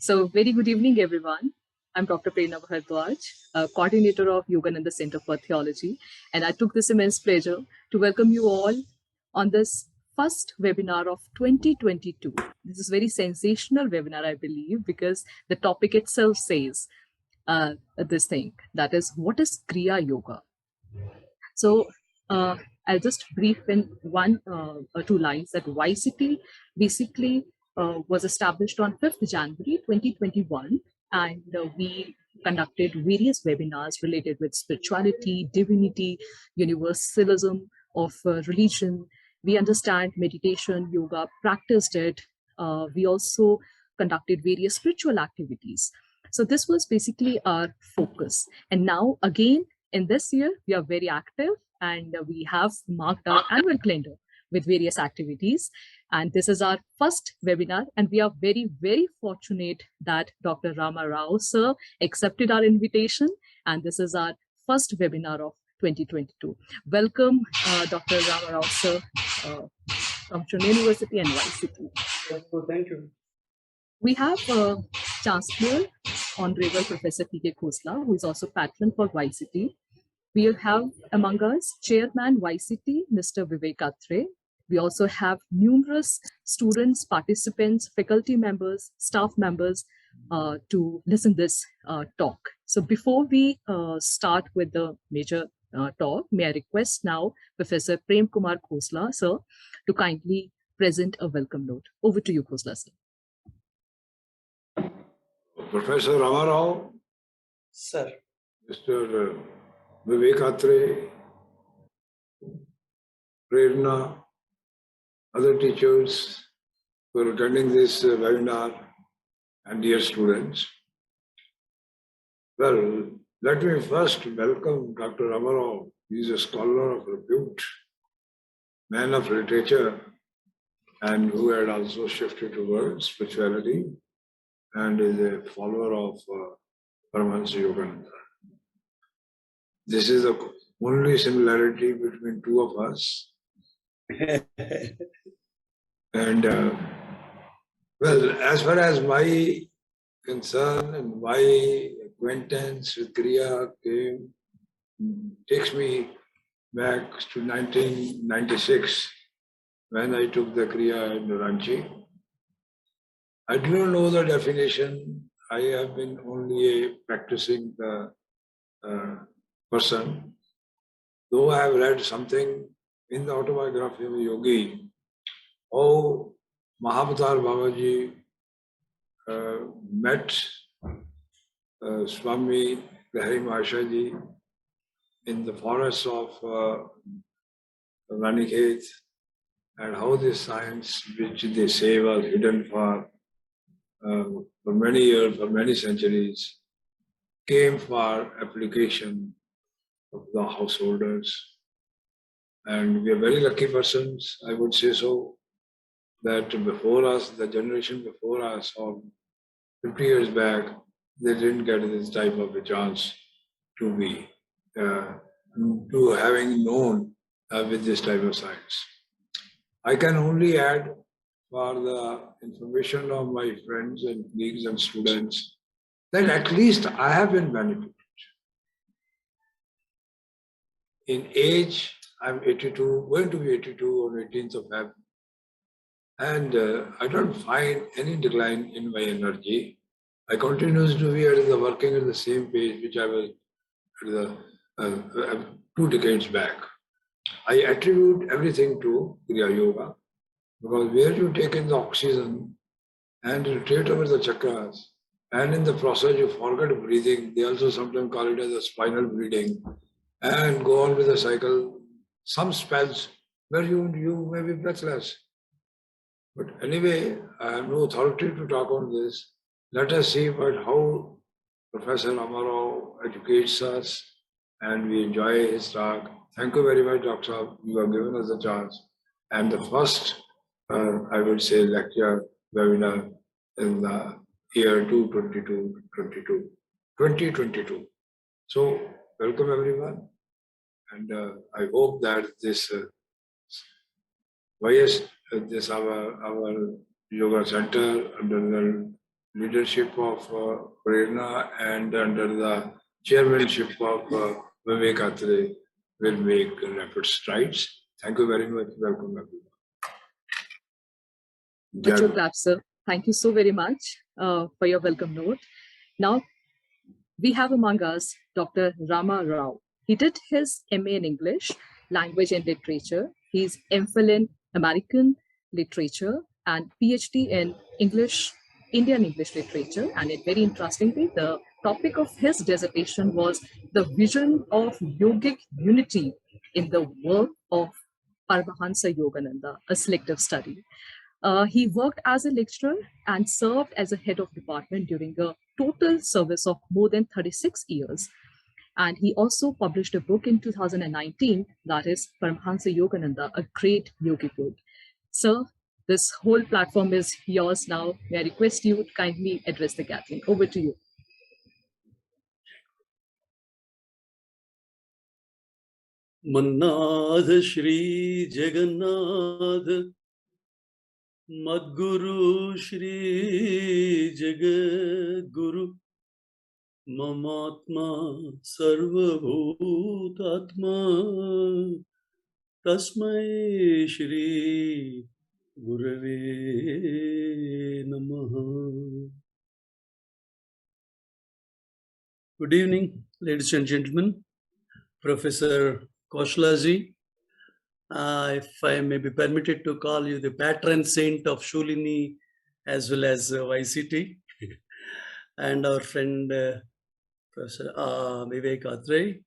So very good evening, everyone. I'm Dr. Prerna Bharadwaj, coordinator of Yogananda Center for Theology, and I took this immense pleasure to welcome you all on this first webinar of 2022. This is very sensational webinar, I believe, because the topic itself says this thing, that is, what is Kriya Yoga? So I'll just brief in one or two lines that YCT basically was established on 5th January 2021, and we conducted various webinars related with spirituality, divinity, universalism of religion. We understand meditation, yoga, practiced it. We also conducted various spiritual activities. So this was basically our focus. And now again, in this year, we are very active and we have marked our annual calendar with various activities. And this is our first webinar. And we are very, very fortunate that Dr. Rama Rao, sir, accepted our invitation. And this is our first webinar of 2022. Welcome, Dr. Rama Rao, sir, from Shoolini University and YCT. Thank you. We have Chancellor, Honorable Professor P.K. Khosla, who is also patron for YCT. We have among us Chairman YCT, Mr. Vivek Atre. We also have numerous students, participants, faculty members, staff members to listen to this talk. So before we start with the major talk, may I request now Professor Prem Kumar Khosla, sir, to kindly present a welcome note. Over to you, Khosla, sir. Professor Rama Rao, Sir. Mr. Vivek Atre, Prerna, other teachers who are attending this webinar, and dear students. Well, let me first welcome Dr. Rama Rao. He is a scholar of repute, man of literature, and who had also shifted towards spirituality and is a follower of Paramahansa Yogananda. This is the only similarity between two of us. And well, as far as my concern and my acquaintance with Kriya takes me back to 1996 when I took the Kriya in Ranchi. I do not know the definition. I have been only a practicing person. Though I have read something in the autobiography of a yogi, how Mahavatar Babaji met Swami Lahari Mahashaji in the forests of Ranikhet, and how this science which they say was hidden for many years, for many centuries, came for application of the householders. And we are very lucky persons, I would say so, that before us, the generation before us, or 50 years back, they didn't get this type of a chance to be, to having known with this type of science. I can only add, for the information of my friends and colleagues and students, that at least I have been benefited. In age, I'm 82, going to be 82 on 18th of Feb. And I don't find any decline in my energy. I continue to be working at the same pace which I was at the 2 decades back. I attribute everything to Kriya Yoga, because where you take in the oxygen and rotate over the chakras, and in the process you forget breathing, they also sometimes call it as a spinal breathing, and go on with the cycle, some spells where you may be breathless. But anyway, I have no authority to talk on this. Let us see how Professor Rama Rao educates us, and we enjoy his talk. Thank you very much, Dr. Saab. You have given us a chance. And the first, I would say, lecture webinar in the year 2022. So, welcome everyone. And I hope that this our yoga center under the leadership of Prerna and under the chairmanship of Vivek Atre will make rapid strides. Thank you very much. Welcome everyone. Virtual clap, sir. Thank you so very much for your welcome note. Now, we have among us Dr. Rama Rao. He did his MA in English, Language and Literature. He's MPhil in American Literature and PhD in English, Indian English Literature. And very interestingly, the topic of his dissertation was the vision of yogic unity in the work of Paramahansa Yogananda, a selective study. He worked as a lecturer and served as a head of department during a total service of more than 36 years. And he also published a book in 2019 that is Paramahansa Yogananda, a great yogi book. Sir, this whole platform is yours now. May I request you to kindly address the gathering. Over to you. Mannadha Shri Jagannath Madguru Shri Jagadguru Mamatma Sarvabhutatma Tasmai Shri Gurave Namaha. Good evening, ladies and gentlemen. Professor Kaushalaji, if I may be permitted to call you the patron saint of Shoolini as well as YCT, and our friend Professor Vivek Atre,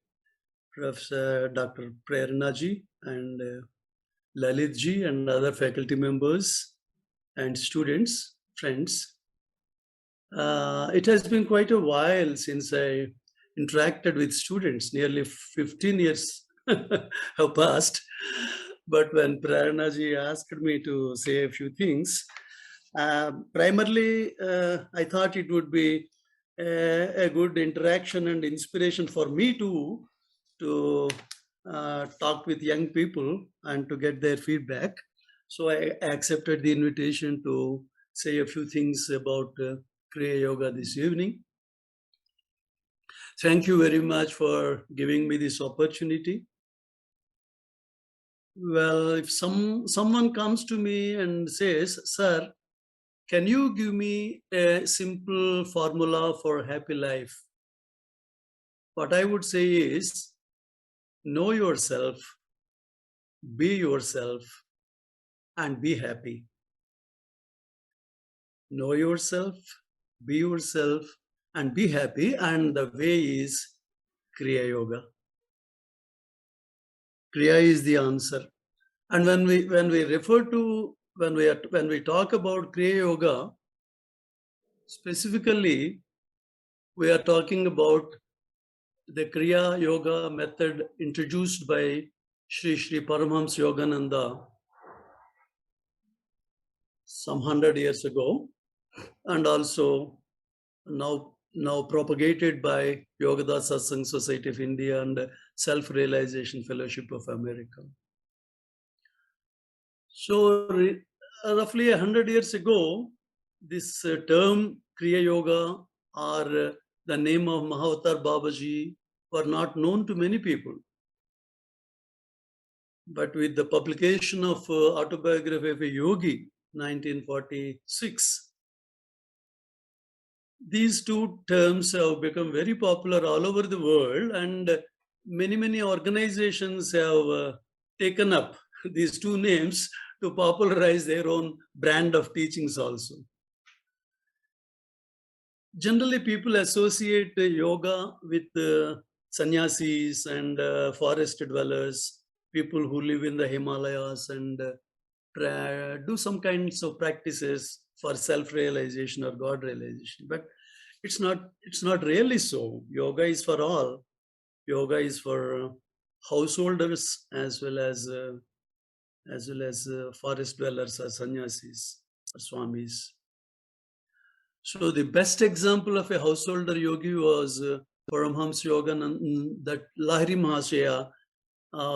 Professor Dr. Prernaji, and Lalitji, and other faculty members and students, friends. It has been quite a while since I interacted with students. Nearly 15 years have passed. But when Prernaji asked me to say a few things, primarily I thought it would be a good interaction and inspiration for me to talk with young people and to get their feedback. So I accepted the invitation to say a few things about Kriya Yoga this evening. Thank you very much for giving me this opportunity. Well, if someone comes to me and says, "Sir, can you give me a simple formula for happy life?" What I would say is, know yourself, be yourself, and be happy. Know yourself, be yourself, and be happy. And the way is Kriya Yoga. Kriya is the answer. And when we talk about Kriya Yoga, specifically, we are talking about the Kriya Yoga method introduced by Sri Paramahamsa Yogananda some 100 years ago, and also now propagated by Yogadas Satsang Society of India and Self-Realization Fellowship of America. So roughly 100 years ago, this term Kriya Yoga or the name of Mahavatar Babaji were not known to many people. But with the publication of Autobiography of a Yogi, 1946, these two terms have become very popular all over the world, and many organizations have taken up these two names to popularize their own brand of teachings also. Generally, people associate yoga with sannyasis and forest dwellers, people who live in the Himalayas and do some kinds of practices for self-realization or God realization. But it's not really so. Yoga is for all. Yoga is for householders as well as forest dwellers or sannyasis or swamis. So the best example of a householder yogi was Paramahamsa Yogananda, that Lahiri Mahashaya,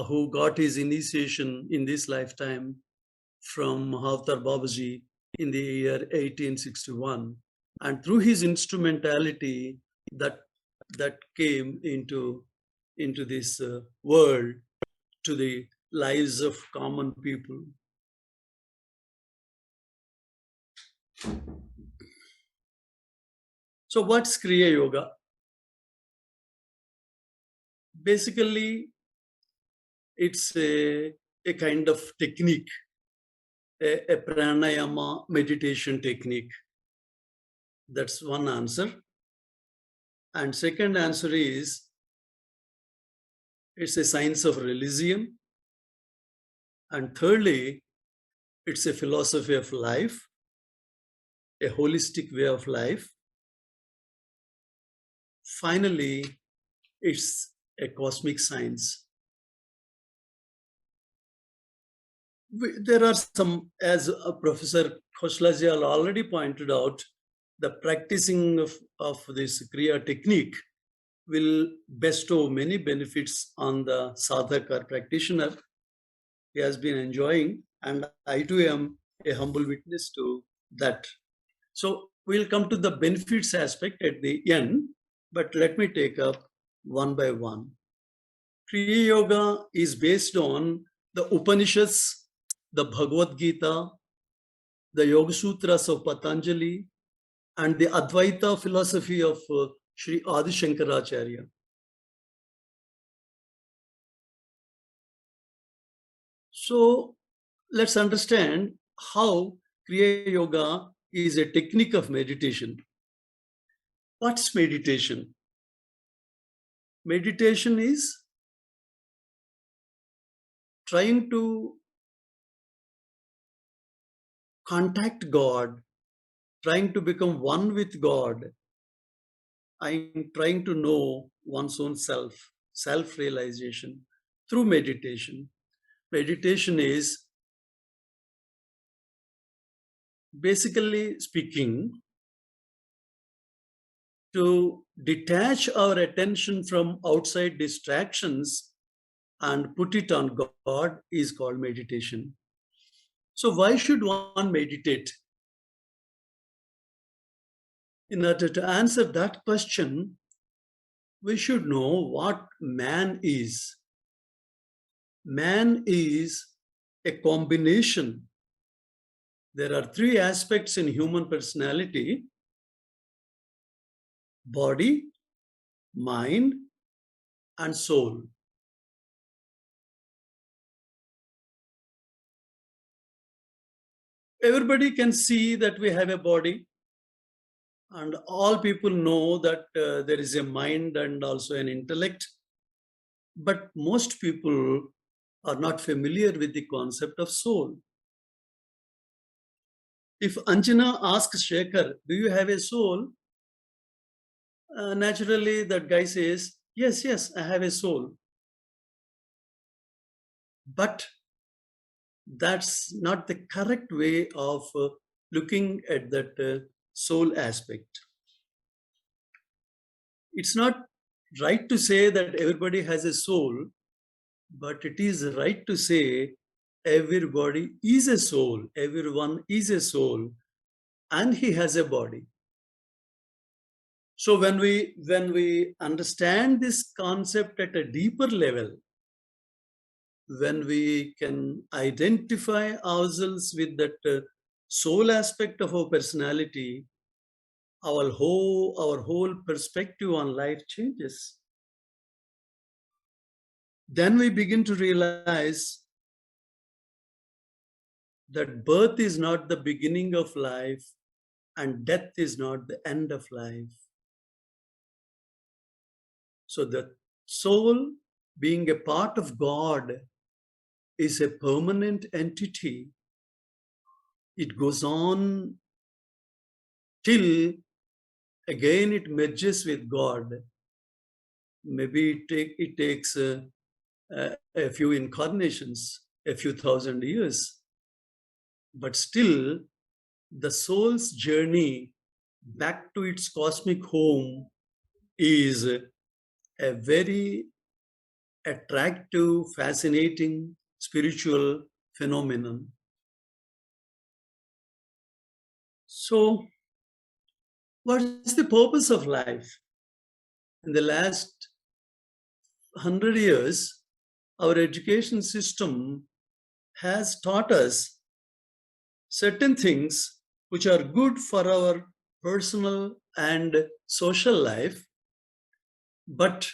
who got his initiation in this lifetime from Mahavatar Babaji in the year 1861. and through his instrumentality that came into this world, to the lives of common people. So what's Kriya Yoga? Basically, it's a kind of technique, a pranayama meditation technique. That's one answer. And second answer is, it's a science of religion. And thirdly, it's a philosophy of life, a holistic way of life. Finally, it's a cosmic science. There are some, as Professor Khoslaji already pointed out, the practicing of this Kriya technique will bestow many benefits on the sadhak or practitioner. He has been enjoying, and I too am a humble witness to that. So we'll come to the benefits aspect at the end, but let me take up one by one. Kriya Yoga is based on the Upanishads, the Bhagavad Gita, the Yoga Sutras of Patanjali, and the Advaita philosophy of Sri Adi Shankaracharya. So let's understand how Kriya Yoga is a technique of meditation. What's meditation? Meditation is trying to contact God, trying to become one with God. I'm trying to know one's own self-realization through meditation. Meditation is, basically speaking, to detach our attention from outside distractions and put it on God is called meditation. So why should one meditate? In order to answer that question, we should know what man is. Man is a combination. There are three aspects in human personality: body, mind, and soul. Everybody can see that we have a body, and all people know that there is a mind and also an intellect. But most people are not familiar with the concept of soul. If Anjana asks Shekhar, do you have a soul? Naturally, that guy says, yes, I have a soul. But that's not the correct way of looking at that soul aspect. It's not right to say that everybody has a soul, but it is right to say everybody is a soul, everyone is a soul, and he has a body. So when we understand this concept at a deeper level, when we can identify ourselves with that soul aspect of our personality, our whole perspective on life changes. Then we begin to realize that birth is not the beginning of life and death is not the end of life. So the soul, being a part of God, is a permanent entity. It goes on till again it merges with God. Maybe it takes a few incarnations, a few thousand years. But still, the soul's journey back to its cosmic home is a very attractive, fascinating spiritual phenomenon. So What is the purpose of life? In the last 100 years, our education system has taught us certain things which are good for our personal and social life, but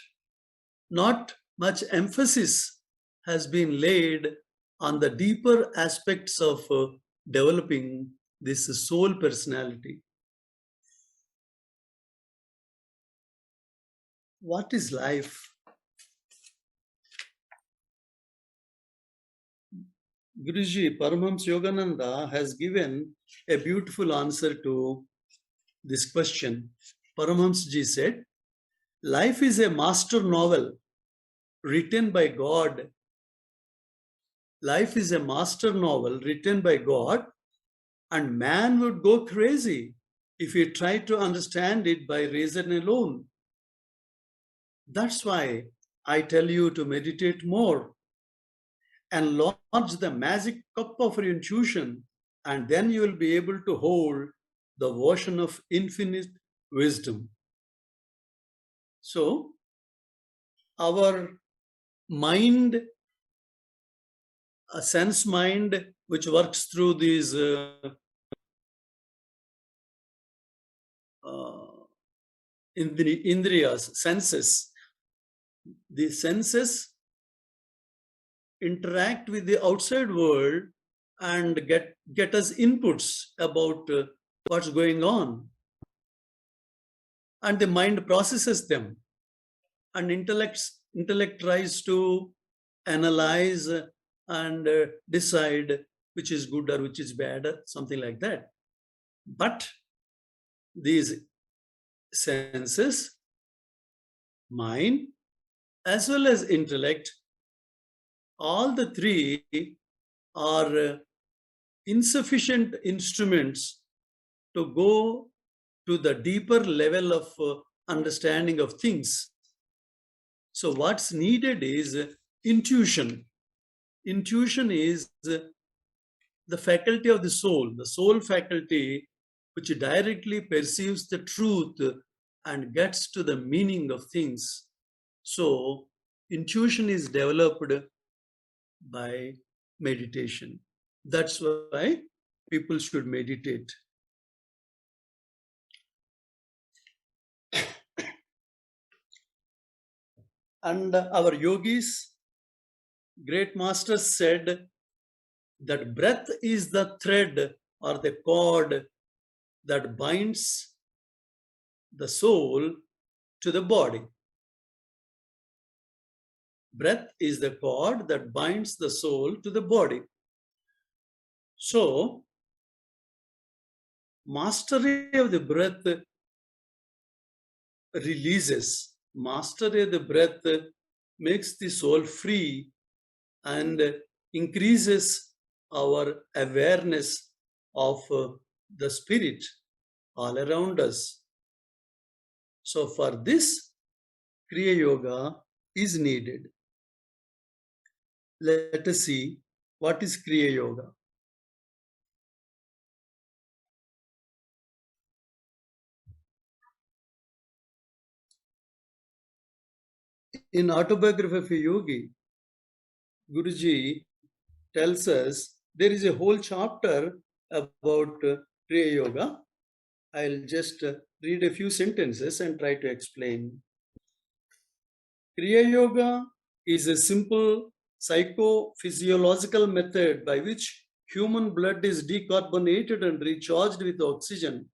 not much emphasis has been laid on the deeper aspects of developing this soul personality. What is life? Guruji Paramahamsa Yogananda has given a beautiful answer to this question. Paramahamsa ji said, life is a master novel written by God. Life is a master novel written by God, and man would go crazy if he tried to understand it by reason alone. That's why I tell you to meditate more and launch the magic cup of your intuition, and then you will be able to hold the ocean of infinite wisdom. So, our mind, a sense mind, which works through these indriyas, senses, the senses interact with the outside world and get us inputs about what's going on. And the mind processes them. And intellect tries to analyze and decide which is good or which is bad, something like that. But these senses, mind, as well as intellect, all the three are insufficient instruments to go to the deeper level of understanding of things. So what's needed is intuition. Intuition is the faculty of the soul faculty, which directly perceives the truth and gets to the meaning of things. So intuition is developed by meditation. That's why people should meditate. And our yogis, great masters said that breath is the thread or the cord that binds the soul to the body. Breath is the cord that binds the soul to the body. So, mastery of the breath releases. Mastery of the breath makes the soul free and increases our awareness of the spirit all around us. So for this, Kriya Yoga is needed. Let us see what is Kriya Yoga. In Autobiography of a Yogi, Guruji tells us there is a whole chapter about Kriya Yoga. I'll just read a few sentences and try to explain. Kriya Yoga is a simple psychophysiological method by which human blood is decarbonated and recharged with oxygen.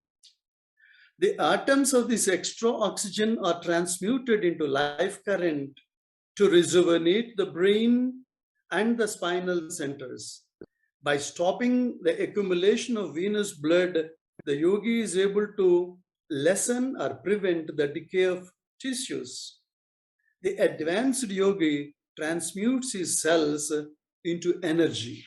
The atoms of this extra oxygen are transmuted into life current to rejuvenate the brain and the spinal centers. By stopping the accumulation of venous blood, the yogi is able to lessen or prevent the decay of tissues. The advanced yogi transmutes his cells into energy.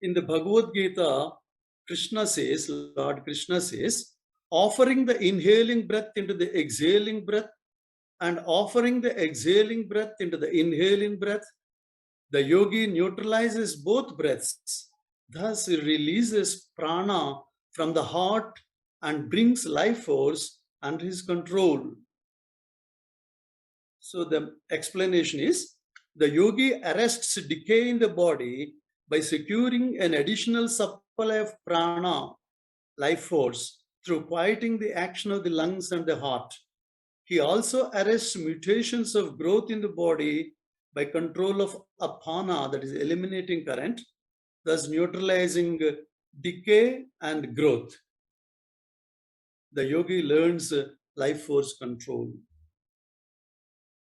In the Bhagavad Gita, Lord Krishna says, offering the inhaling breath into the exhaling breath and offering the exhaling breath into the inhaling breath, the yogi neutralizes both breaths Thus, it releases prana from the heart and brings life force under his control. So the explanation is, the yogi arrests decay in the body by securing an additional supply of prana, life force, through quieting the action of the lungs and the heart. He also arrests mutations of growth in the body by control of apana, that is eliminating current, thus neutralizing decay and growth. The yogi learns life force control.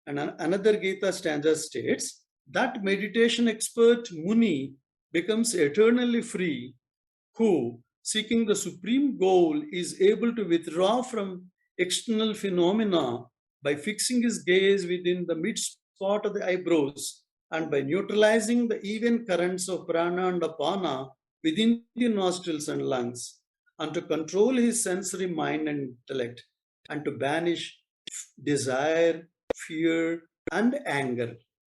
And another Gita stanza states that meditation expert Muni becomes eternally free, who, seeking the supreme goal, is able to withdraw from external phenomena by fixing his gaze within the mid spot of the eyebrows and by neutralizing the even currents of prana and apana within the nostrils and lungs, and to control his sensory mind and intellect, and to banish desire, fear, and anger.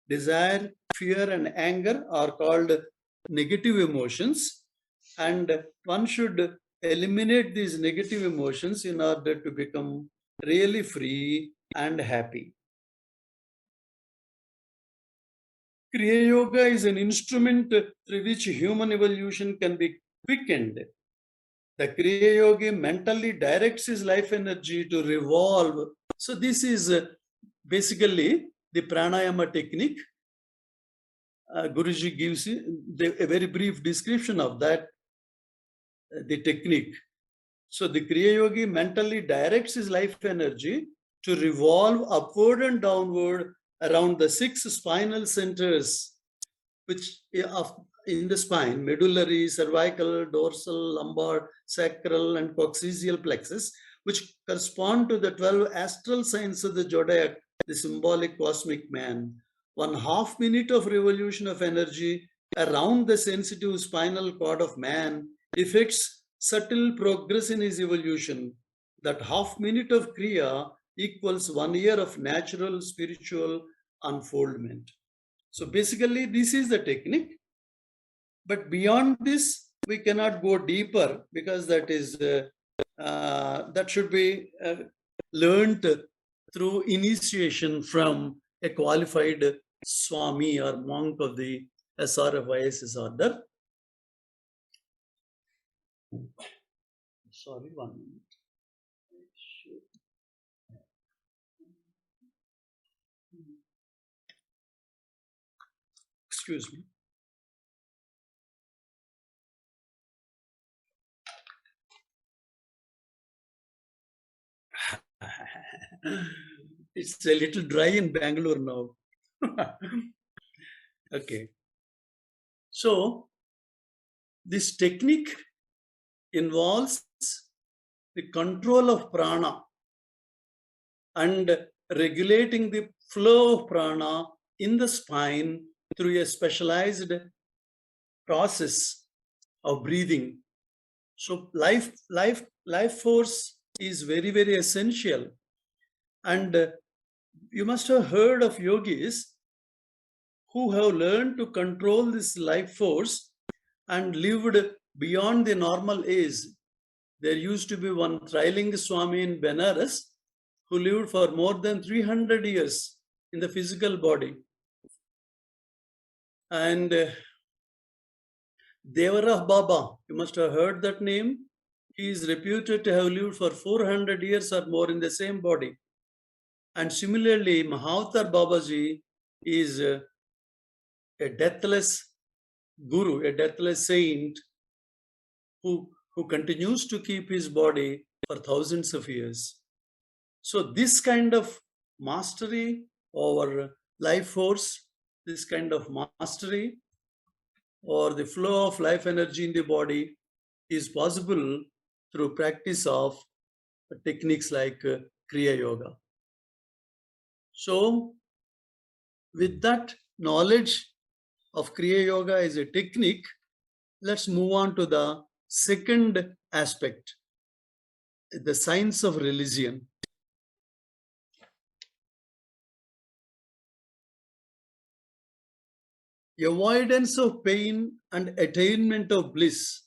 Desire, fear, and anger are called negative emotions, and one should eliminate these negative emotions in order to become really free and happy. Kriya Yoga is an instrument through which human evolution can be quickened. The Kriya Yogi mentally directs his life energy to revolve. So this is basically the pranayama technique. Guruji gives a very brief description of that, the technique. So the Kriya Yogi mentally directs his life energy to revolve upward and downward around the 6 spinal centers, which in the spine: medullary, cervical, dorsal, lumbar, sacral, and coccygeal plexus, which correspond to the 12 astral signs of the zodiac, the symbolic cosmic man. 1/2 minute of revolution of energy around the sensitive spinal cord of man effects subtle progress in his evolution. That 1/2 minute of Kriya equals 1 year of natural spiritual unfoldment. So basically, this is the technique. But beyond this, we cannot go deeper, because that is that should be learned through initiation from a qualified Swami or monk of the SRFISS order. Sorry, 1 minute. Excuse me. It's a little dry in Bangalore now. Okay. So this technique involves the control of prana and regulating the flow of prana in the spine through a specialized process of breathing. So life force is very, very essential. And you must have heard of yogis who have learned to control this life force and lived beyond the normal age. There used to be one Trilinga Swami in Benares who lived for more than 300 years in the physical body. And Devara Baba, you must have heard that name. He is reputed to have lived for 400 years or more in the same body. And similarly, Mahavatar Babaji is a deathless guru, a deathless saint who continues to keep his body for thousands of years. So this kind of mastery over life force, this kind of mastery or the flow of life energy in the body is possible through practice of techniques like Kriya Yoga. So with that knowledge of Kriya Yoga as a technique, let's move on to the second aspect, the science of religion. avoidance of pain and attainment of bliss.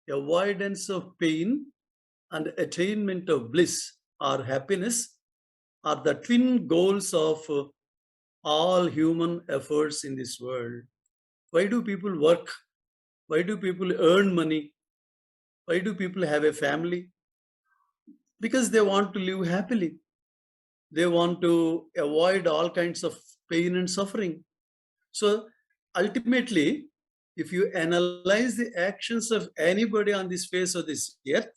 Avoidance of pain and attainment of bliss or happiness are the twin goals of all human efforts in this world. Why do people work? Why do people earn money? Why do people have a family? Because they want to live happily. They want to avoid all kinds of pain and suffering. So ultimately, if you analyze the actions of anybody on this face of this earth,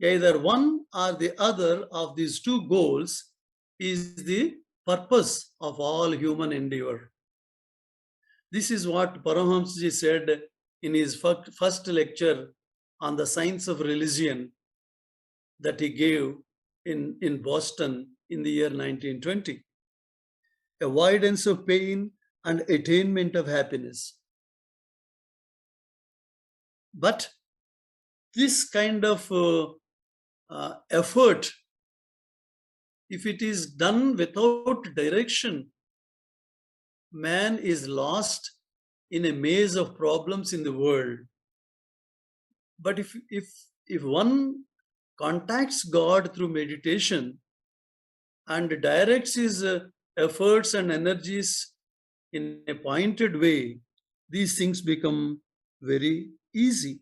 either one or the other of these two goals is the purpose of all human endeavor. This is what Paramahamsaji said in his first lecture on the science of religion that he gave in Boston in the year 1920. Avoidance of pain and attainment of happiness. But this kind of effort, if it is done without direction, man is lost in a maze of problems in the world. But if one contacts God through meditation and directs his efforts and energies in a pointed way, these things become very easy.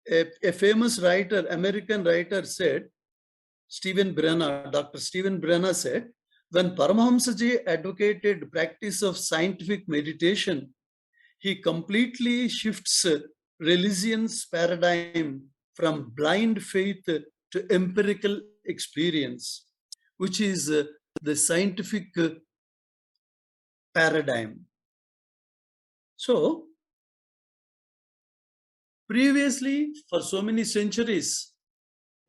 A famous writer, American writer said, Dr. Stephen Brenner said, when Paramahamsaji advocated practice of scientific meditation, he completely shifts religion's paradigm from blind faith to empirical experience, which is the scientific paradigm. So, previously, for so many centuries,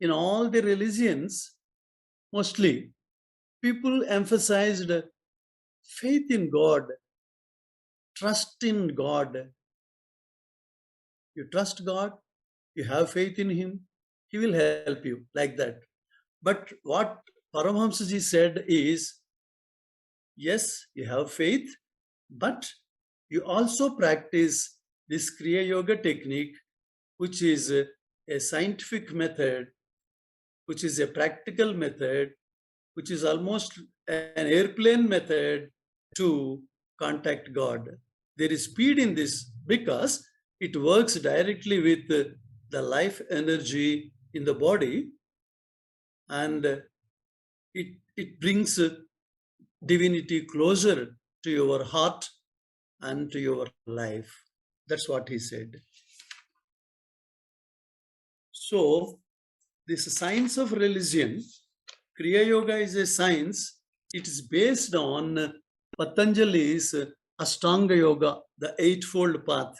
in all the religions, mostly, people emphasized faith in God, trust in God. You trust God, you have faith in Him, He will help you, like that. But what Paramahamsaji said is, yes, you have faith, but you also practice this Kriya Yoga technique, which is a scientific method, which is a practical method, which is almost an airplane method to contact God. There is speed in this because it works directly with the life energy in the body, and it brings divinity closer to your heart and to your life. That's what he said. So, this science of religion, Kriya Yoga is a science. It is based on Patanjali's Ashtanga Yoga, the Eightfold Path.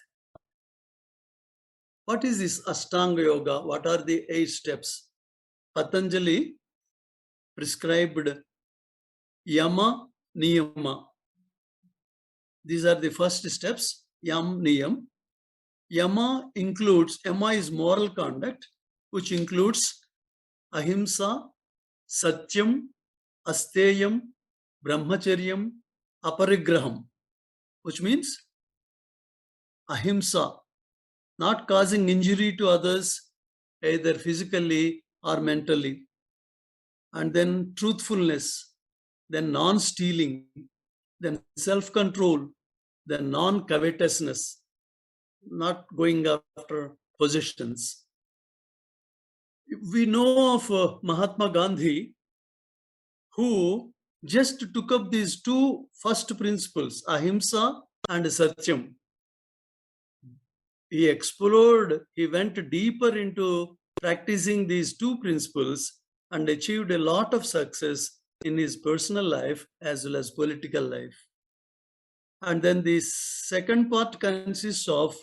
What is this Ashtanga Yoga? What are the 8 steps? Patanjali prescribed Yama, Niyama. These are the first steps, Yam, Niyam. Yama is moral conduct, which includes Ahimsa, Satyam, Asteyam, Brahmacharyam, Aparigraham, which means Ahimsa, not causing injury to others, either physically or mentally. And then truthfulness, then non-stealing, then self-control, then non-covetousness, not going after possessions. We know of Mahatma Gandhi, who just took up these 2 first principles, Ahimsa and Satyam. He explored, he went deeper into practicing these 2 principles and achieved a lot of success in his personal life as well as political life. And then the second part consists of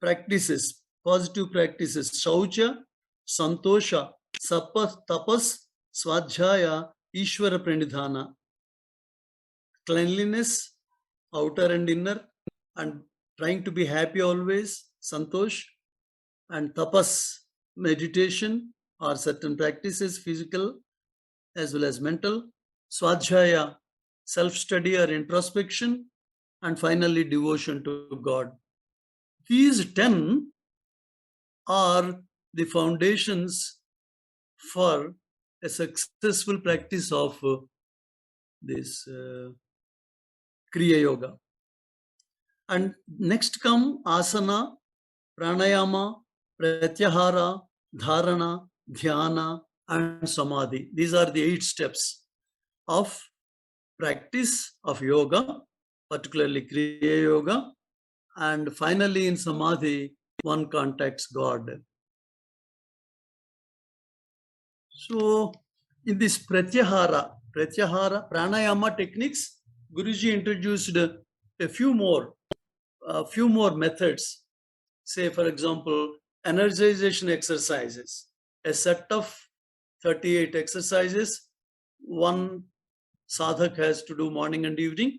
practices, positive practices, Shaucha, Santosha, Tapas, Swadhyaya, Ishvara Pranidhana. Cleanliness, outer and inner, and trying to be happy always, Santosh, and Tapas, meditation, or certain practices, physical as well as mental. Swadhyaya, self-study or introspection. And finally, devotion to God. These 10 are the foundations for a successful practice of this Kriya Yoga. And next come asana, pranayama, pratyahara, dharana, dhyana, and samadhi. These are the 8 steps of practice of yoga, particularly Kriya Yoga. And finally, in samadhi, one contacts God. So, in this pratyahara, pranayama techniques, Guruji introduced a few more methods. Say, for example, energization exercises, a set of 38 exercises, one sadhak has to do morning and evening.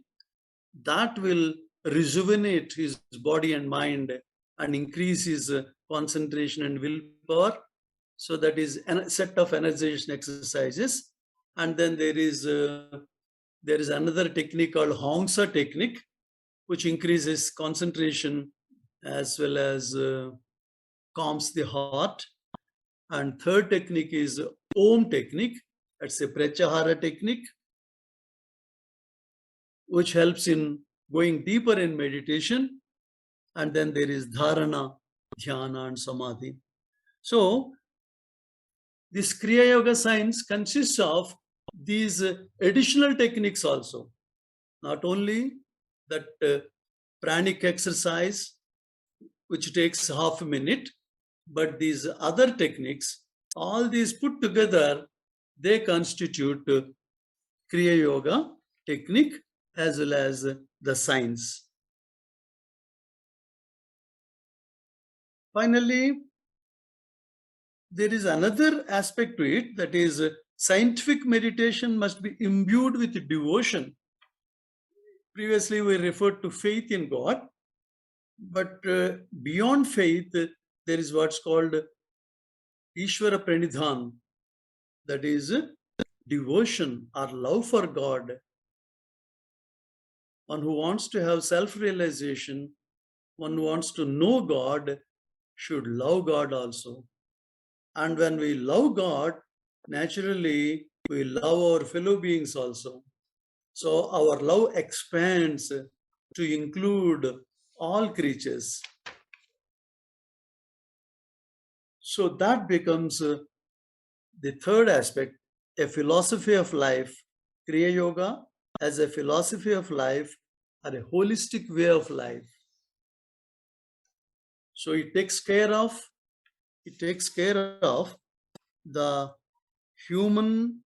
That will rejuvenate his body and mind and increase his concentration and willpower. So that is a set of energization exercises. And then there is another technique called Hongsa technique, which increases concentration as well as calms the heart. And third technique is Om technique. That's a Pratyahara technique, which helps in going deeper in meditation. And then there is Dharana, Dhyana, and Samadhi. So this Kriya Yoga science consists of these additional techniques also. Not only that pranic exercise, which takes half a minute, but these other techniques, all these put together, they constitute Kriya Yoga technique as well as the science. Finally, there is another aspect to it, that is scientific meditation must be imbued with devotion. Previously, we referred to faith in God, but beyond faith, there is what's called Ishvara Pranidhan, that is devotion or love for God. One who wants to have self-realization, one who wants to know God, should love God also. And when we love God, naturally, we love our fellow beings also. So our love expands to include all creatures. So that becomes the third aspect, a philosophy of life. Kriya Yoga as a philosophy of life or a holistic way of life. So it takes care of the human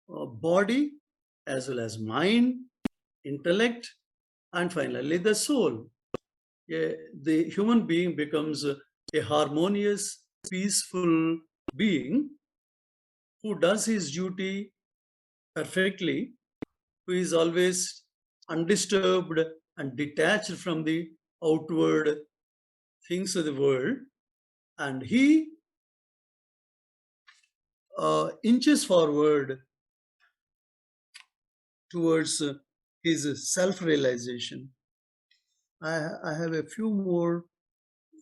body as well as mind, intellect, and finally the soul. The human being becomes a harmonious, peaceful being who does his duty perfectly, who is always undisturbed and detached from the outward things of the world, and he inches forward towards his self-realization. I have a few more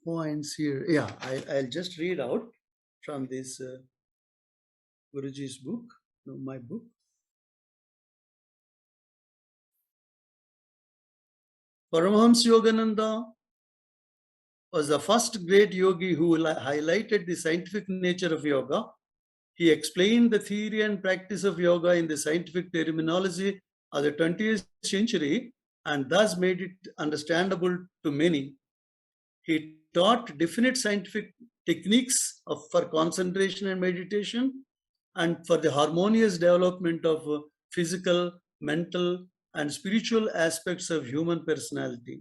points here. Yeah, I'll just read out from this Guruji's book, my book. Paramahamsa Yogananda was the first great yogi who highlighted the scientific nature of yoga. He explained the theory and practice of yoga in the scientific terminology of the 20th century and thus made it understandable to many. He taught definite scientific techniques for concentration and meditation and for the harmonious development of physical, mental, and spiritual aspects of human personality.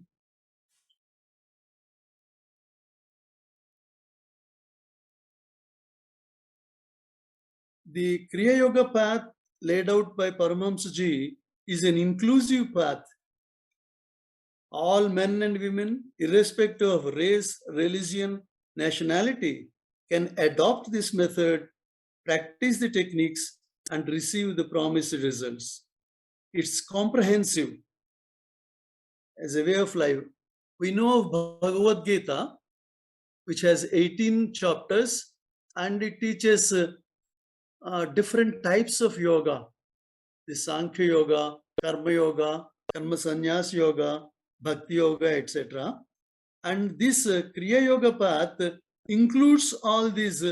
The Kriya Yoga path laid out by Paramahamsa Ji is an inclusive path all men and women, irrespective of race, religion, nationality, can adopt this method, practice the techniques, and receive the promised results. It's comprehensive as a way of life. We know of Bhagavad Gita, which has 18 chapters, and it teaches different types of yoga. The Sankhya Yoga, Karma Sannyas Yoga, Bhakti Yoga, etc. And this Kriya Yoga path includes all these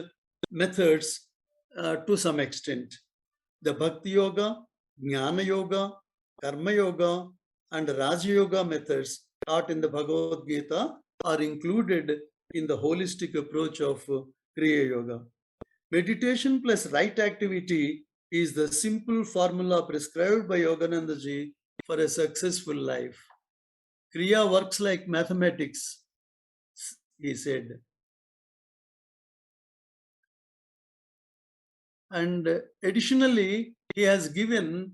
methods to some extent. The Bhakti Yoga, Jnana Yoga, Karma Yoga, and Raja Yoga methods taught in the Bhagavad Gita are included in the holistic approach of Kriya Yoga. Meditation plus right activity is the simple formula prescribed by Yogananda ji for a successful life. Kriya works like mathematics, he said. And additionally, he has given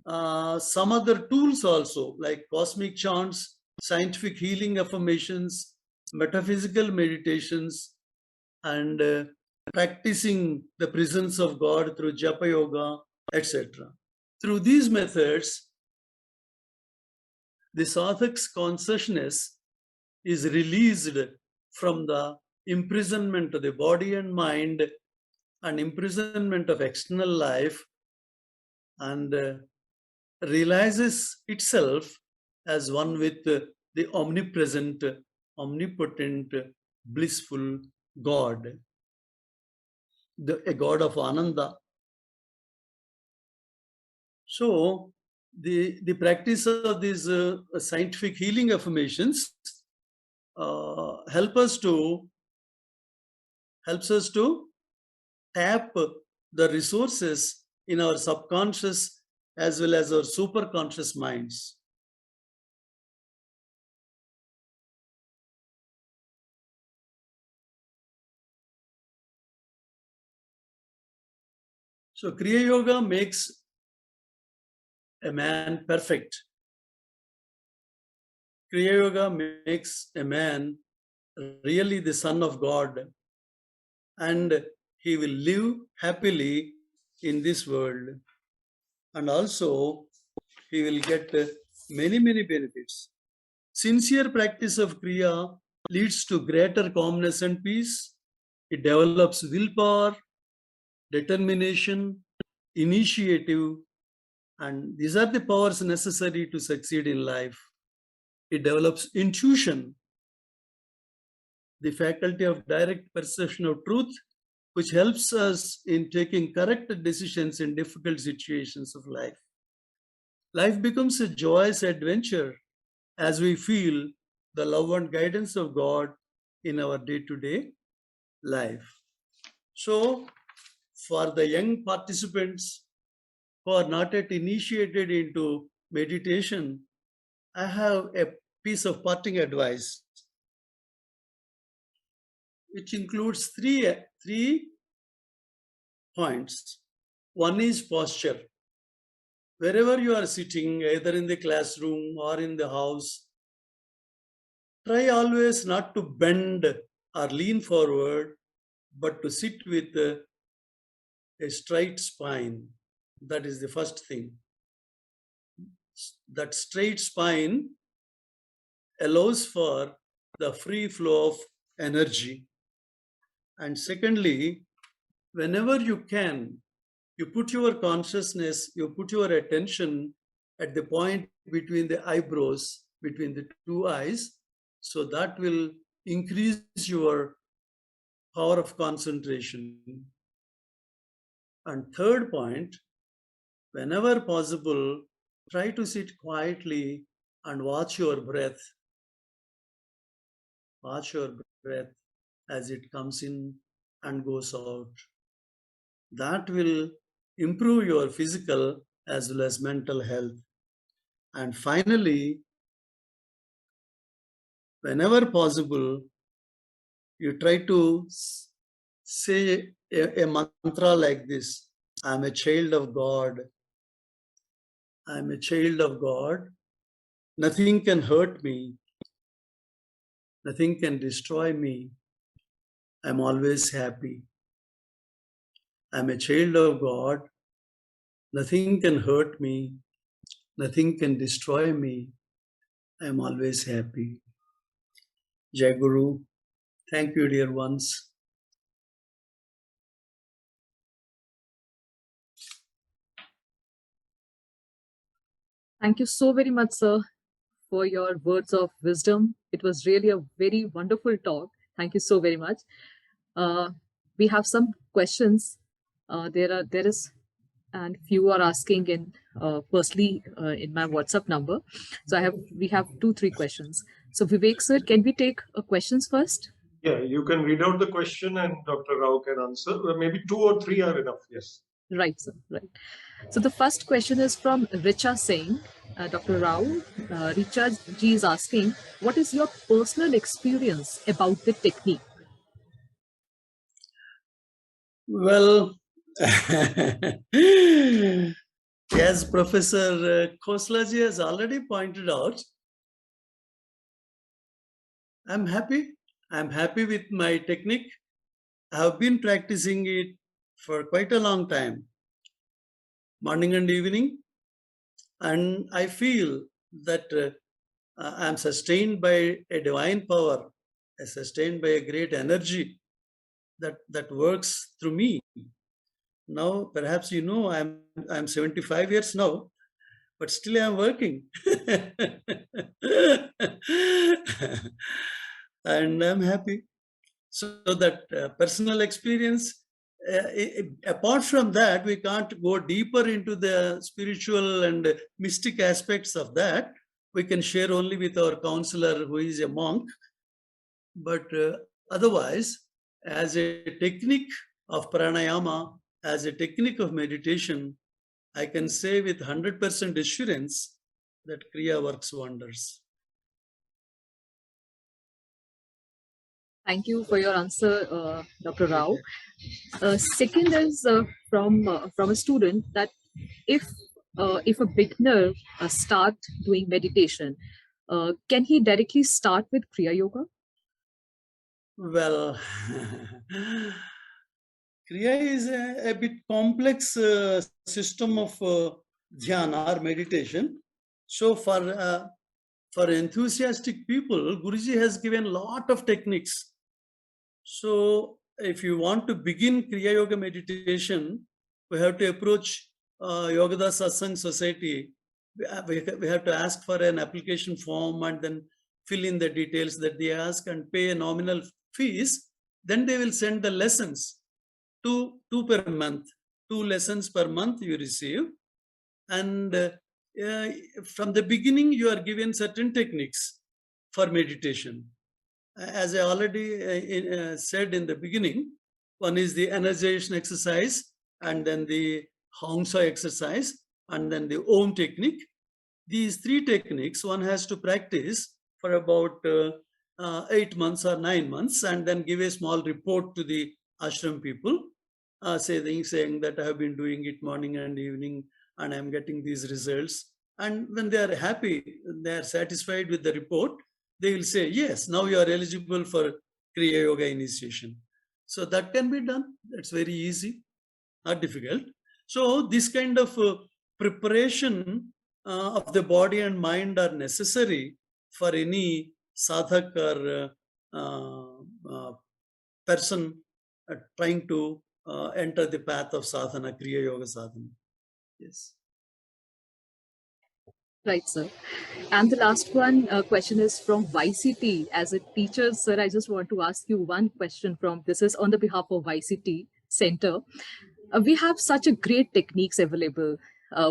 some other tools also, like cosmic chants, scientific healing affirmations, metaphysical meditations, and practicing the presence of God through Japa Yoga, etc. Through these methods, the sadhak's consciousness is released from the imprisonment of the body and mind and imprisonment of external life, and realizes itself as one with the omnipresent, omnipotent, blissful God, a God of Ananda. So the practice of these scientific healing affirmations helps us to tap the resources in our subconscious as well as our superconscious minds. So Kriya Yoga makes a man perfect. Kriya Yoga makes a man really the son of God, and he will live happily in this world, and also he will get many benefits. Sincere practice of Kriya leads to greater calmness and peace. It develops willpower, determination, initiative, and these are the powers necessary to succeed in life. It develops intuition, the faculty of direct perception of truth, which helps us in taking correct decisions in difficult situations of life. Life becomes a joyous adventure as we feel the love and guidance of God in our day-to-day life. So, for the young participants who are not yet initiated into meditation, I have a piece of parting advice, which includes three points. One is posture. Wherever you are sitting, either in the classroom or in the house, try always not to bend or lean forward, but to sit with a straight spine. That is the first thing. That straight spine allows for the free flow of energy. And secondly, whenever you can, you put your consciousness, you put your attention at the point between the eyebrows, between the two eyes, so that will increase your power of concentration. And third point, whenever possible, try to sit quietly and watch your breath. Watch your breath as it comes in and goes out. That will improve your physical as well as mental health. And finally, whenever possible, you try to say a mantra like this: I'm a child of God. I'm a child of God. Nothing can hurt me. Nothing can destroy me. I'm always happy. I'm a child of God. Nothing can hurt me. Nothing can destroy me. I'm always happy. Jai Guru. Thank you, dear ones. Thank you so very much, sir, for your words of wisdom. It was really a very wonderful talk. Thank you so very much. We have some questions. There is, and few are asking in personally in my WhatsApp number. So we have 2-3 questions. So Vivek sir, can we take questions first? Yeah, you can read out the question and Dr. Rao can answer. Maybe 2 or 3 are enough. Yes. Right, sir. Right. So the first question is from Richa Singh. Dr. Rao, Richa ji is asking, what is your personal experience about the technique? Well, as Professor Khoslaji has already pointed out, I'm happy. I'm happy with my technique. I have been practicing it for quite a long time, morning and evening. And I feel that I'm sustained by a divine power, sustained by a great energy that works through me. Now, perhaps you know, I'm 75 years now, but still I'm working. And I'm happy. So that personal experience, apart from that, we can't go deeper into the spiritual and mystic aspects of that. We can share only with our counselor who is a monk. But otherwise, as a technique of pranayama, as a technique of meditation, I can say with 100% assurance that Kriya works wonders. Thank you for your answer, Dr. Rao. Second is from a student that if a beginner start doing meditation, can he directly start with Kriya Yoga? Well, Kriya is a bit complex system of dhyana or meditation. So for enthusiastic people, Guruji has given a lot of techniques. So if you want to begin Kriya Yoga meditation, we have to approach Yogada Satsang Society. We have to ask for an application form and then fill in the details that they ask and pay a nominal fees. Then they will send the lessons, two per month, 2 lessons per month you receive. And from the beginning, you are given certain techniques for meditation. As I already said in the beginning, one is the energization exercise, and then the Hongsa exercise, and then the Om technique. These 3 techniques one has to practice for about 8 months or 9 months, and then give a small report to the ashram people, saying that I have been doing it morning and evening, and I'm getting these results. And when they are happy, they are satisfied with the report, they will say, yes, now you are eligible for Kriya Yoga initiation. So that can be done. It's very easy, not difficult. So this kind of preparation of the body and mind are necessary for any sadhak or person trying to enter the path of sadhana, Kriya Yoga sadhana. Yes. Right, sir. And the last one question is from YCT. As a teacher, sir, I just want to ask you one question from, this is on the behalf of YCT Center. We have such a great techniques available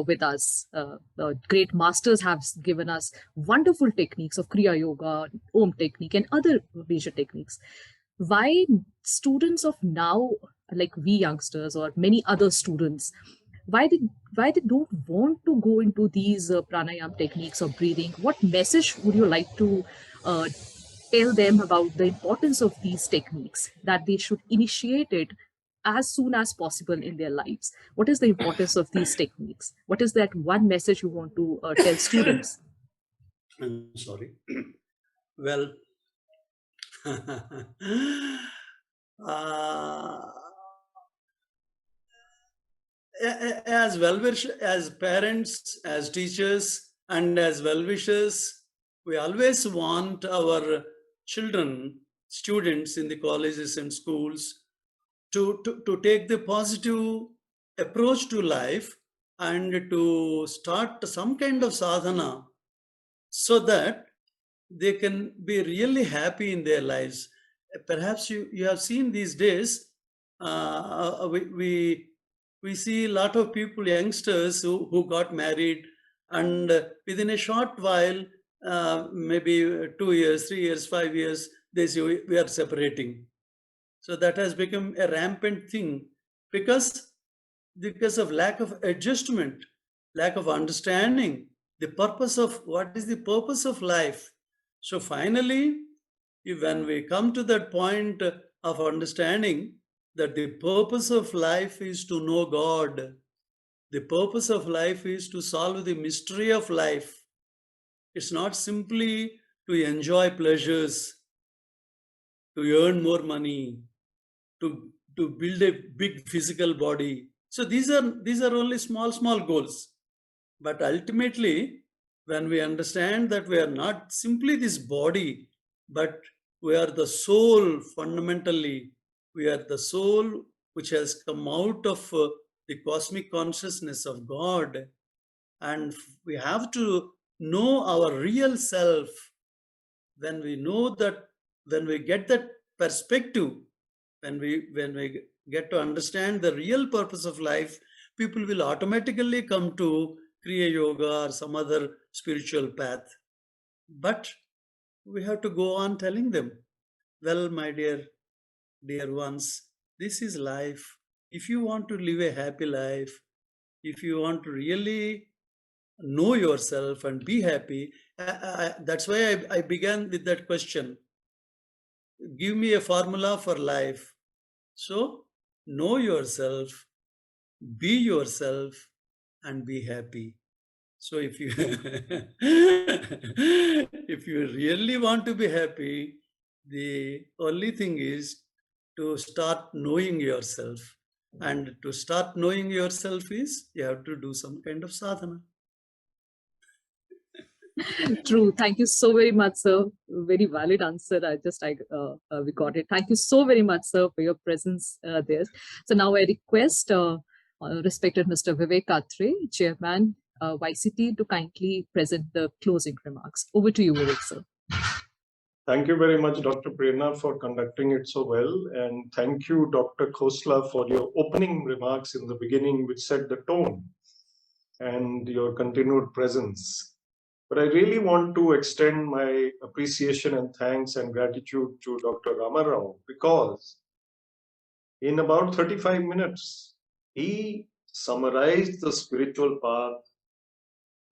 with us. Great masters have given us wonderful techniques of Kriya Yoga, Om technique, and other major techniques. Why students of now, like we youngsters or many other students, why they don't want to go into these pranayam techniques or breathing? What message would you like to tell them about the importance of these techniques, that they should initiate it as soon as possible in their lives? What is the importance of these techniques? What is that one message you want to tell students? I'm sorry. Well, uh, as well-wishers, as parents, as teachers, and as well-wishers, we always want our children, students in the colleges and schools to take the positive approach to life and to start some kind of sadhana so that they can be really happy in their lives. Perhaps you have seen these days, we see a lot of people, youngsters who got married, and within a short while, maybe 2 years, 3 years, 5 years, they say we are separating. So that has become a rampant thing because of lack of adjustment, lack of understanding the purpose of what is the purpose of life. So finally, when we come to that point of understanding that the purpose of life is to know God, the purpose of life is to solve the mystery of life. It's not simply to enjoy pleasures, to earn more money, to build a big physical body. So these are only small goals. But ultimately, when we understand that we are not simply this body, but we are the soul fundamentally, we are the soul which has come out of the cosmic consciousness of God, and we have to know our real self. When we know that, when we get that perspective, when we get to understand the real purpose of life, people will automatically come to Kriya Yoga or some other spiritual path. But we have to go on telling them, well, my dear ones, this is life. If you want to live a happy life, if you want to really know yourself and be happy, that's why I began with that question. Give me a formula for life. So, know yourself, be yourself, and be happy. So if you if you really want to be happy, the only thing is to start knowing yourself. And to start knowing yourself is you have to do some kind of sadhana. True. Thank you so very much, sir. Very valid answer. We got it. Thank you so very much, sir, for your presence there. So now I request respected Mr. Vivek Katre, Chairman, YCT, to kindly present the closing remarks. Over to you, Vivek, sir. Thank you very much, Dr. Prerna, for conducting it so well. And thank you, Dr. Khosla, for your opening remarks in the beginning, which set the tone, and your continued presence. But I really want to extend my appreciation and thanks and gratitude to Dr. Rama Rao, because in about 35 minutes, he summarized the spiritual path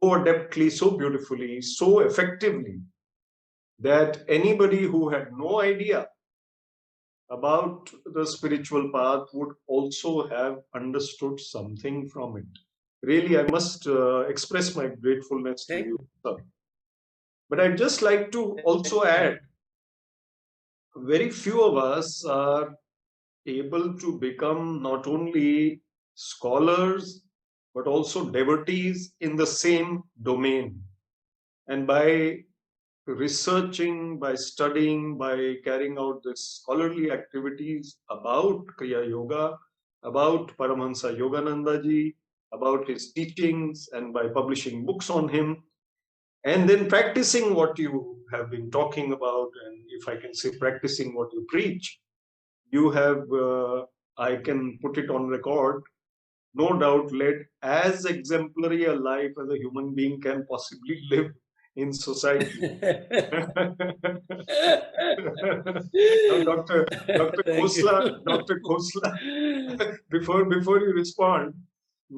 so adeptly, so beautifully, so effectively, that anybody who had no idea about the spiritual path would also have understood something from it. Really, I must express my gratefulness to you, sir. But I'd just like to also add, very few of us are able to become not only scholars, but also devotees in the same domain. And by researching, by studying, by carrying out the scholarly activities about Kriya Yoga, about Paramahansa Yogananda ji, about his teachings, and by publishing books on him, and then practicing what you have been talking about, and if I can say practicing what you preach, you have, I can put it on record, no doubt led as exemplary a life as a human being can possibly live in society. Now, Dr. Khosla, before you respond,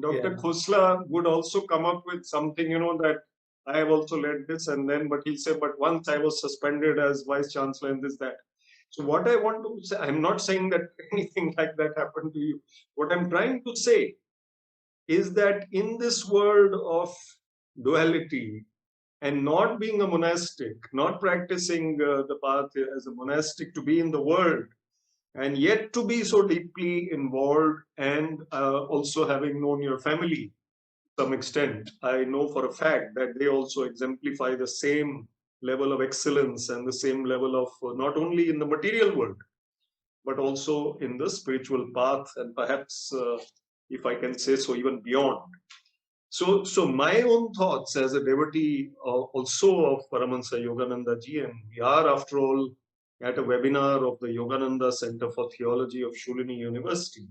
Dr. Khosla would also come up with something, that I have also led this, and then, but he'll say, but once I was suspended as Vice Chancellor and this, that. So what I want to say, I'm not saying that anything like that happened to you. What I'm trying to say is that in this world of duality and not being a monastic, not practicing the path as a monastic, to be in the world, and yet to be so deeply involved, and also having known your family to some extent, I know for a fact that they also exemplify the same level of excellence and the same level of not only in the material world, but also in the spiritual path, and perhaps, if I can say so, even beyond. So my own thoughts as a devotee also of Paramahansa Yogananda ji, and we are, after all, at a webinar of the Yogananda Center for Theology of Shoolini University.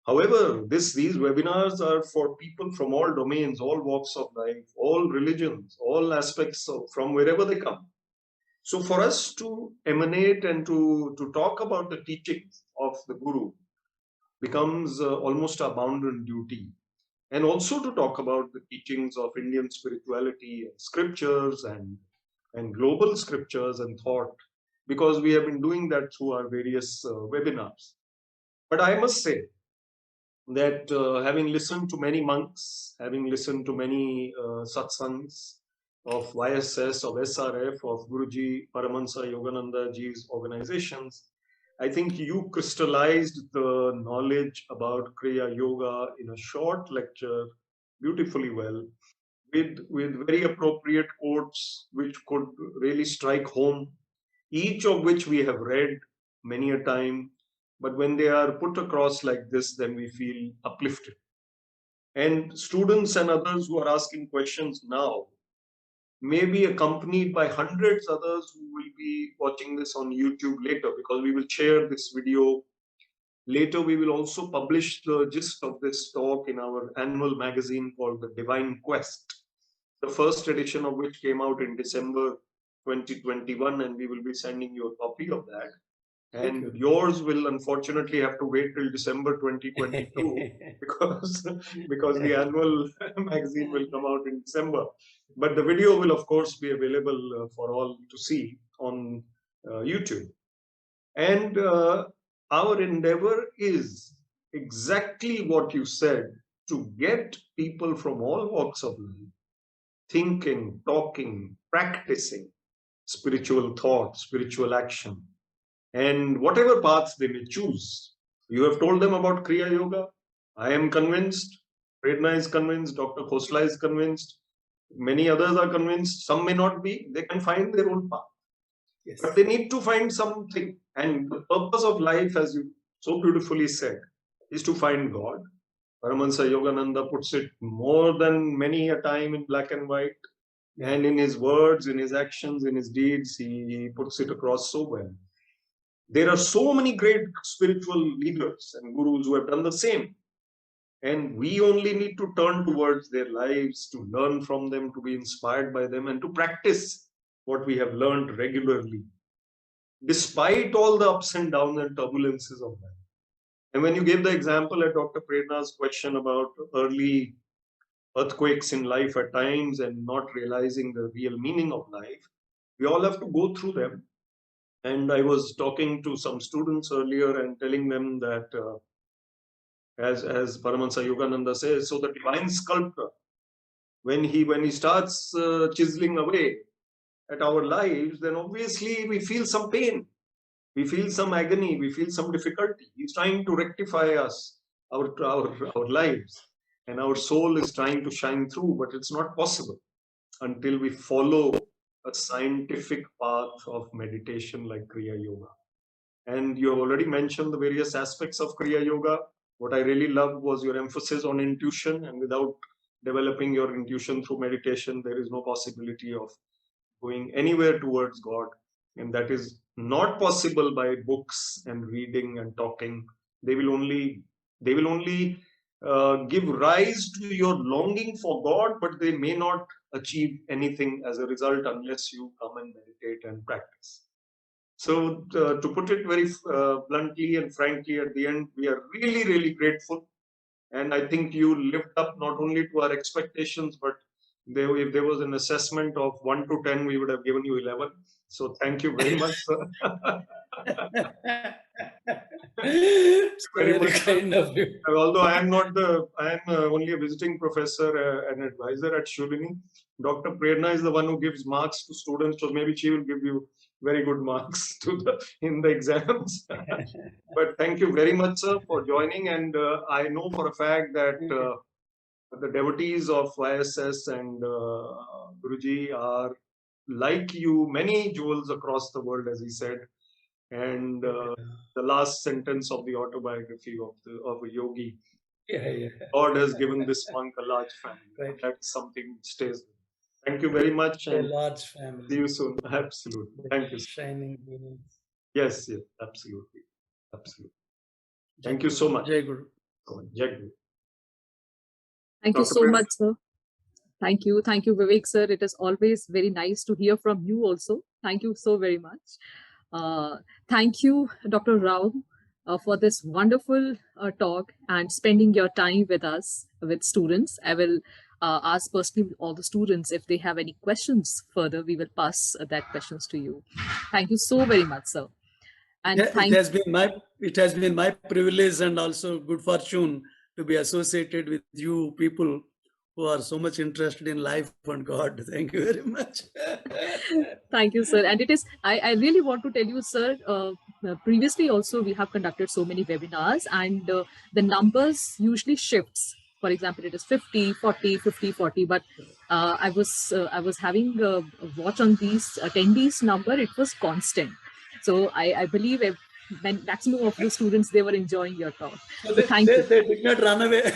However, these webinars are for people from all domains, all walks of life, all religions, all aspects from wherever they come. So for us to emanate and to talk about the teachings of the Guru becomes almost a bounden duty. And also to talk about the teachings of Indian spirituality and scriptures and global scriptures and thought, because we have been doing that through our various webinars. But I must say that having listened to many monks, having listened to many satsangs of YSS, of SRF, of Guruji Paramahansa Yogananda ji's organizations, I think you crystallized the knowledge about Kriya Yoga in a short lecture beautifully well, with very appropriate quotes which could really strike home, each of which we have read many a time. But when they are put across like this, then we feel uplifted. And students and others who are asking questions now may be accompanied by hundreds others who will be watching this on YouTube later, because we will share this video. Later, we will also publish the gist of this talk in our annual magazine called The Divine Quest, the first edition of which came out in December 2021, and we will be sending you a copy of that. And yours will unfortunately have to wait till December 2022 because the annual magazine will come out in December. But the video will, of course, be available for all to see on YouTube. And our endeavor is exactly what you said, to get people from all walks of life thinking, talking, practicing spiritual thought, spiritual action, and whatever paths they may choose. You have told them about Kriya Yoga. I am convinced. Prerna is convinced. Dr. Khosla is convinced. Many others are convinced. Some may not be. They can find their own path. Yes. But they need to find something. And the purpose of life, as you so beautifully said, is to find God. Paramahansa Yogananda puts it more than many a time in black and white. And in his words, in his actions, in his deeds, he puts it across so well. There are so many great spiritual leaders and gurus who have done the same. And we only need to turn towards their lives, to learn from them, to be inspired by them, and to practice what we have learned regularly, despite all the ups and downs and turbulences of life. And when you gave the example at Dr. Prerna's question about early earthquakes in life at times and not realizing the real meaning of life, we all have to go through them. And I was talking to some students earlier and telling them that, as Paramahansa Yogananda says, so the divine sculptor, when he starts chiseling away at our lives, then obviously we feel some pain, we feel some agony, we feel some difficulty. He's trying to rectify us, our lives, and our soul is trying to shine through, but it's not possible until we follow a scientific path of meditation like Kriya Yoga. And you have already mentioned the various aspects of Kriya Yoga. What I really loved was your emphasis on intuition, and without developing your intuition through meditation, there is no possibility of going anywhere towards God. And that is not possible by books and reading and talking. They will only give rise to your longing for God, but they may not achieve anything as a result unless you come and meditate and practice. So to put it very bluntly and frankly, at the end, we are really, really grateful. And I think you lived up not only to our expectations, but If there was an assessment of 1 to 10, we would have given you 11. So thank you very much, sir. Very kind of you. Although I am only a visiting professor, an advisor at Shoolini. Dr. Prerna is the one who gives marks to students, so maybe she will give you very good marks in the exams. But thank you very much, sir, for joining. And I know for a fact that the devotees of YSS and Guruji are like you, many jewels across the world, as he said. And the last sentence of the autobiography of a yogi, God has given this monk a large family. Right. That's something which stays. Thank you very much. A And large family. see you soon. Absolutely. Thank you. Shining beings. Yes, absolutely. Absolutely. Thank you so much. Jai Guru. Jai Guru. Thank you Dr. so Prerna. much, sir. Thank you, Vivek, sir. It is always very nice to hear from you also. Thank you so very much. Thank you, Dr. Rao, for this wonderful talk and spending your time with us, with students. I will ask personally all the students if they have any questions further. We will pass that questions to you. Thank you so very much, sir. And it has been my privilege and also good fortune to be associated with you people who are so much interested in life and God. Thank you very much. Thank you, sir. And it is, I really want to tell you, sir, previously also we have conducted so many webinars and the numbers usually shifts. For example, it is 50, 40, 50, 40, but I was having a watch on these attendees number, it was constant. So I believe maximum of the students, they were enjoying your talk. So thank you. They did not run away.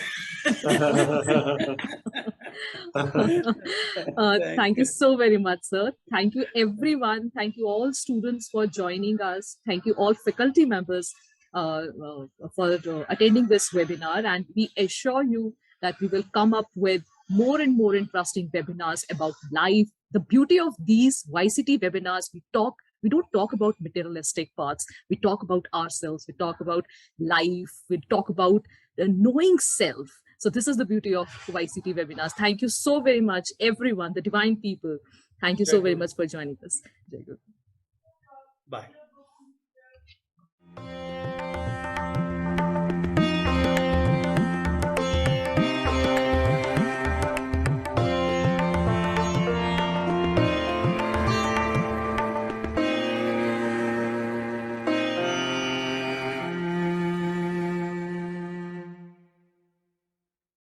Thank you so very much, sir. Thank you, everyone. Thank you all students for joining us. Thank you all faculty members for attending this webinar. And we assure you that we will come up with more and more interesting webinars about life. The beauty of these YCT webinars, we don't talk about materialistic parts. We talk about ourselves. We talk about life. We talk about knowing self. So this is the beauty of YCT webinars. Thank you so very much, everyone, the divine people. Thank you so very much for joining us. Bye.